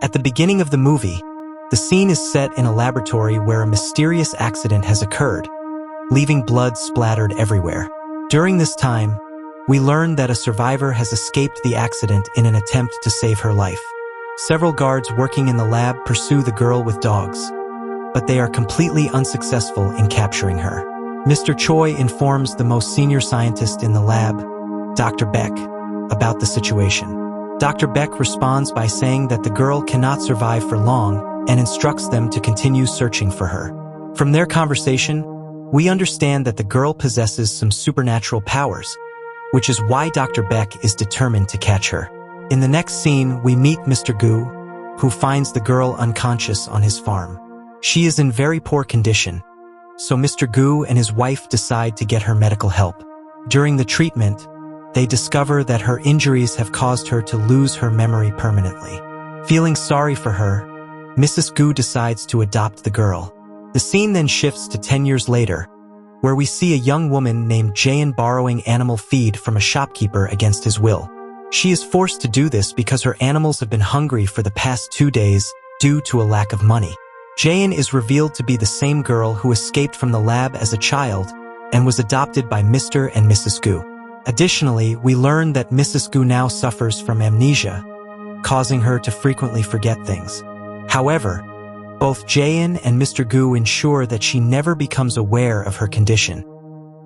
At the beginning of the movie, the scene is set in a laboratory where a mysterious accident has occurred, leaving blood splattered everywhere. During this time, we learn that a survivor has escaped the accident in an attempt to save her life. Several guards working in the lab pursue the girl with dogs, but they are completely unsuccessful in capturing her. Mr. Choi informs the most senior scientist in the lab, Dr. Beck, about the situation. Dr. Beck responds by saying that the girl cannot survive for long and instructs them to continue searching for her. From their conversation, we understand that the girl possesses some supernatural powers, which is why Dr. Beck is determined to catch her. In the next scene, we meet Mr. Gu, who finds the girl unconscious on his farm. She is in very poor condition, so Mr. Gu and his wife decide to get her medical help. During the treatment, they discover that her injuries have caused her to lose her memory permanently. Feeling sorry for her, Mrs. Gu decides to adopt the girl. The scene then shifts to 10 years later, where we see a young woman named Jayun borrowing animal feed from a shopkeeper against his will. She is forced to do this because her animals have been hungry for the past 2 days due to a lack of money. Jayun is revealed to be the same girl who escaped from the lab as a child and was adopted by Mr. and Mrs. Gu. Additionally, we learn that Mrs. Gu now suffers from amnesia, causing her to frequently forget things. However, both Jayun and Mr. Gu ensure that she never becomes aware of her condition,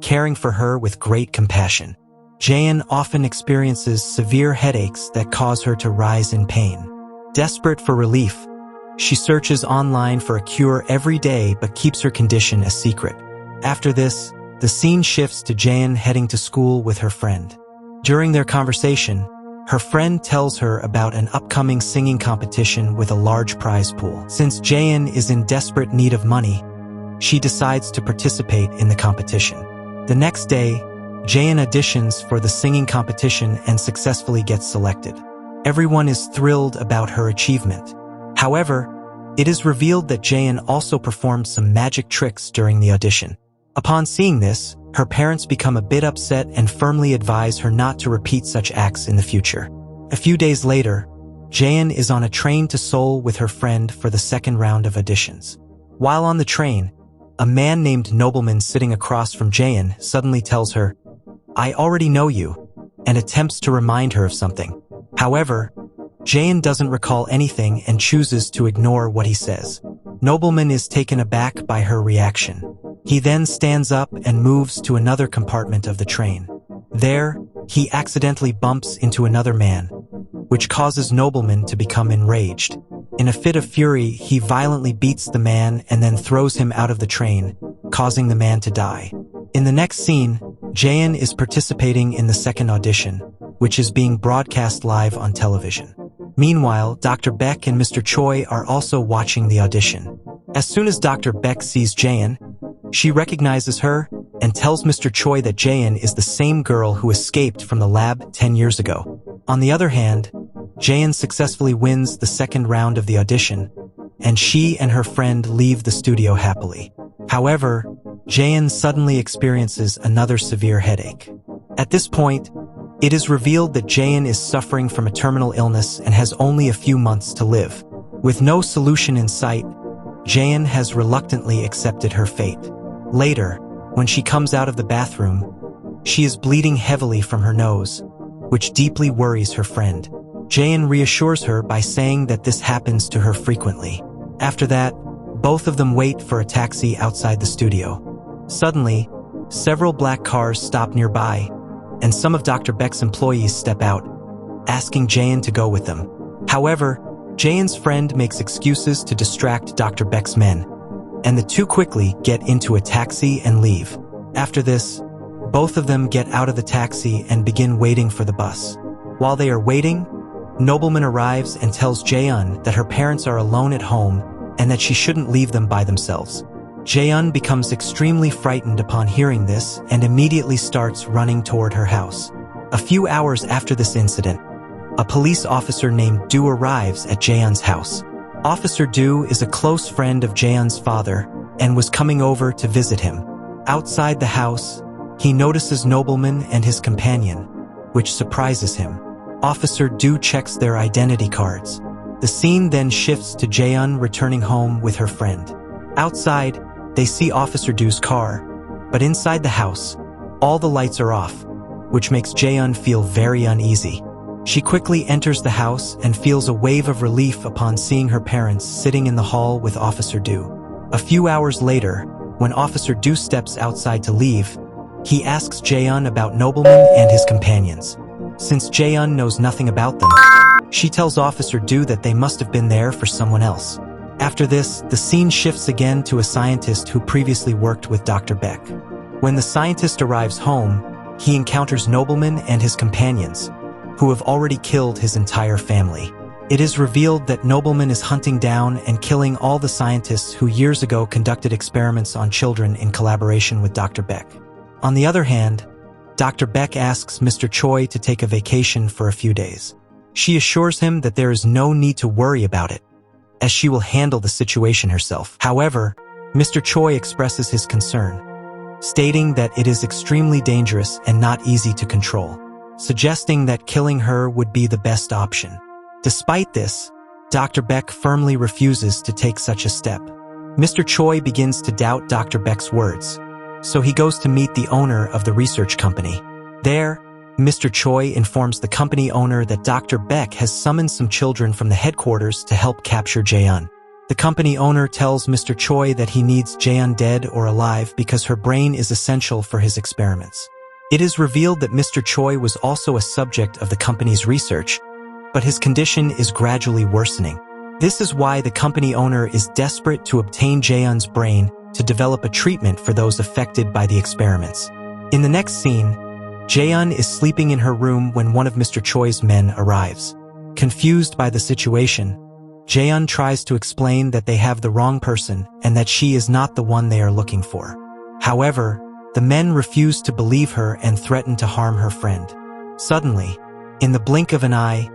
caring for her with great compassion. Jayun often experiences severe headaches that cause her to rise in pain. Desperate for relief, she searches online for a cure every day but keeps her condition a secret. After this, the scene shifts to Jayun heading to school with her friend. During their conversation, her friend tells her about an upcoming singing competition with a large prize pool. Since Jayun is in desperate need of money, she decides to participate in the competition. The next day, Jayun auditions for the singing competition and successfully gets selected. Everyone is thrilled about her achievement. However, it is revealed that Jayun also performed some magic tricks during the audition. Upon seeing this, her parents become a bit upset and firmly advise her not to repeat such acts in the future. A few days later, Jayun is on a train to Seoul with her friend for the second round of auditions. While on the train, a man named Nobleman sitting across from Jayun suddenly tells her, "I already know you," and attempts to remind her of something. However, Jayun doesn't recall anything and chooses to ignore what he says. Nobleman is taken aback by her reaction. He then stands up and moves to another compartment of the train. There, he accidentally bumps into another man, which causes Nobleman to become enraged. In a fit of fury, he violently beats the man and then throws him out of the train, causing the man to die. In the next scene, Jayun is participating in the second audition, which is being broadcast live on television. Meanwhile, Dr. Beck and Mr. Choi are also watching the audition. As soon as Dr. Beck sees Jayun, she recognizes her and tells Mr. Choi that Jayun is the same girl who escaped from the lab 10 years ago. On the other hand, Jayun successfully wins the second round of the audition, and she and her friend leave the studio happily. However, Jayun suddenly experiences another severe headache. At this point, it is revealed that Jayun is suffering from a terminal illness and has only a few months to live. With no solution in sight, Jayun has reluctantly accepted her fate. Later, when she comes out of the bathroom, she is bleeding heavily from her nose, which deeply worries her friend. Jayun reassures her by saying that this happens to her frequently. After that, both of them wait for a taxi outside the studio. Suddenly, several black cars stop nearby, and some of Dr. Beck's employees step out, asking Jayun to go with them. However, Jayun's friend makes excuses to distract Dr. Beck's men, and the two quickly get into a taxi and leave. After this, both of them get out of the taxi and begin waiting for the bus. While they are waiting, Nobleman arrives and tells Jayun that her parents are alone at home and that she shouldn't leave them by themselves. Jayun becomes extremely frightened upon hearing this and immediately starts running toward her house. A few hours after this incident, a police officer named Du arrives at Jayun's house. Officer Du is a close friend of Jayun's father and was coming over to visit him. Outside the house, he notices Nobleman and his companion, which surprises him. Officer Du checks their identity cards. The scene then shifts to Jayun returning home with her friend. Outside, they see Officer Do's car, but inside the house, all the lights are off, which makes Jayun feel very uneasy. She quickly enters the house and feels a wave of relief upon seeing her parents sitting in the hall with Officer Do. A few hours later, when Officer Do steps outside to leave, he asks Jayun about Nobleman and his companions. Since Jayun knows nothing about them, she tells Officer Do that they must have been there for someone else. After this, the scene shifts again to a scientist who previously worked with Dr. Beck. When the scientist arrives home, he encounters Nobleman and his companions, who have already killed his entire family. It is revealed that Nobleman is hunting down and killing all the scientists who years ago conducted experiments on children in collaboration with Dr. Beck. On the other hand, Dr. Beck asks Mr. Choi to take a vacation for a few days. She assures him that there is no need to worry about it, as she will handle the situation herself. However, Mr. Choi expresses his concern, stating that it is extremely dangerous and not easy to control, suggesting that killing her would be the best option. Despite this, Dr. Beck firmly refuses to take such a step. Mr. Choi begins to doubt Dr. Beck's words, so he goes to meet the owner of the research company. There, Mr. Choi informs the company owner that Dr. Beck has summoned some children from the headquarters to help capture Jayun. The company owner tells Mr. Choi that he needs Jayun dead or alive because her brain is essential for his experiments. It is revealed that Mr. Choi was also a subject of the company's research, but his condition is gradually worsening. This is why the company owner is desperate to obtain Jayun's brain to develop a treatment for those affected by the experiments. In the next scene, Jayun is sleeping in her room when one of Mr. Choi's men arrives. Confused by the situation, Jayun tries to explain that they have the wrong person and that she is not the one they are looking for. However, the men refuse to believe her and threaten to harm her friend. Suddenly, in the blink of an eye,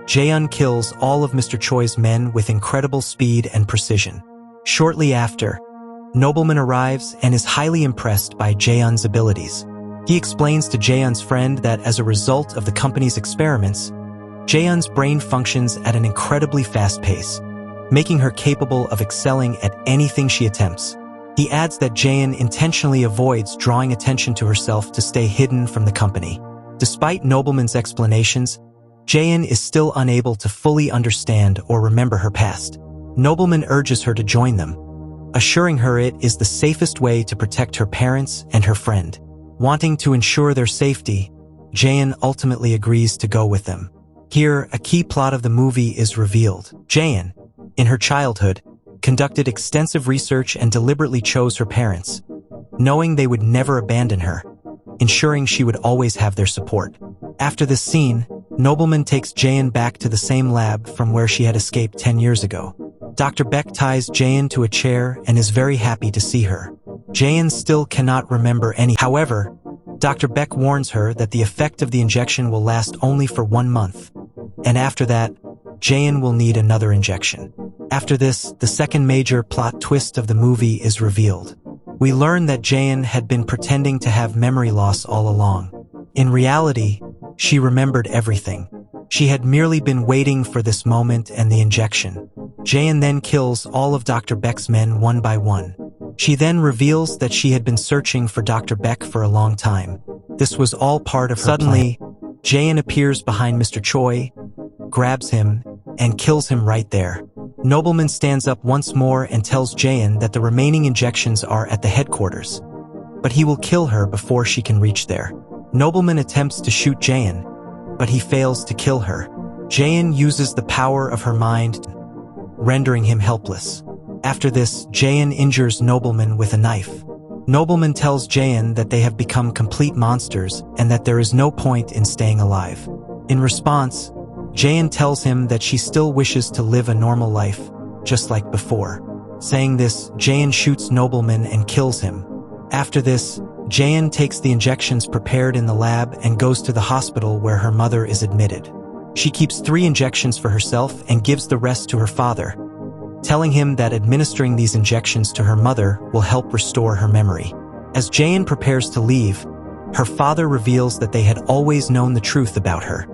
Jayun kills all of Mr. Choi's men with incredible speed and precision. Shortly after, Nobleman arrives and is highly impressed by Jayun's abilities. He explains to Jayun's friend that as a result of the company's experiments, Jayun's brain functions at an incredibly fast pace, making her capable of excelling at anything she attempts. He adds that Jayun intentionally avoids drawing attention to herself to stay hidden from the company. Despite Nobleman's explanations, Jayun is still unable to fully understand or remember her past. Nobleman urges her to join them, assuring her it is the safest way to protect her parents and her friend. Wanting to ensure their safety, Jayun ultimately agrees to go with them. Here, a key plot of the movie is revealed. Jayun, in her childhood, conducted extensive research and deliberately chose her parents, knowing they would never abandon her, ensuring she would always have their support. After this scene, Nobleman takes Jayun back to the same lab from where she had escaped 10 years ago. Dr. Beck ties Jayun to a chair and is very happy to see her. Jayun still cannot remember any. However, Dr. Beck warns her that the effect of the injection will last only for 1 month, and after that, Jayun will need another injection. After this, the second major plot twist of the movie is revealed. We learn that Jayun had been pretending to have memory loss all along. In reality, she remembered everything. She had merely been waiting for this moment and the injection. Jayun then kills all of Dr. Beck's men one by one. She then reveals that she had been searching for Dr. Beck for a long time. This was all part of her plan. Suddenly, Jayun appears behind Mr. Choi, grabs him, and kills him right there. Nobleman stands up once more and tells Jayun that the remaining injections are at the headquarters, but he will kill her before she can reach there. Nobleman attempts to shoot Jayun, but he fails to kill her. Jayun uses the power of her mind, rendering him helpless. After this, Jayun injures Nobleman with a knife. Nobleman tells Jayun that they have become complete monsters and that there is no point in staying alive. In response, Jayun tells him that she still wishes to live a normal life, just like before. Saying this, Jayun shoots Nobleman and kills him. After this, Jayun takes the injections prepared in the lab and goes to the hospital where her mother is admitted. She keeps 3 injections for herself and gives the rest to her father, telling him that administering these injections to her mother will help restore her memory. As Jayun prepares to leave, her father reveals that they had always known the truth about her.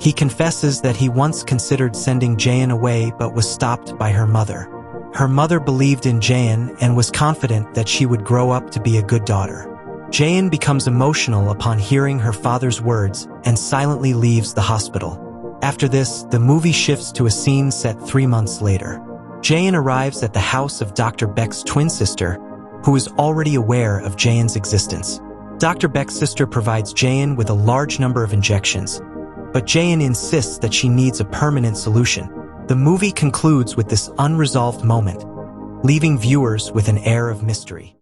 He confesses that he once considered sending Jayun away but was stopped by her mother. Her mother believed in Jayun and was confident that she would grow up to be a good daughter. Jayun becomes emotional upon hearing her father's words and silently leaves the hospital. After this, the movie shifts to a scene set 3 months later. Jayun arrives at the house of Dr. Beck's twin sister, who is already aware of Jayun's existence. Dr. Beck's sister provides Jayun with a large number of injections, but Jayun insists that she needs a permanent solution. The movie concludes with this unresolved moment, leaving viewers with an air of mystery.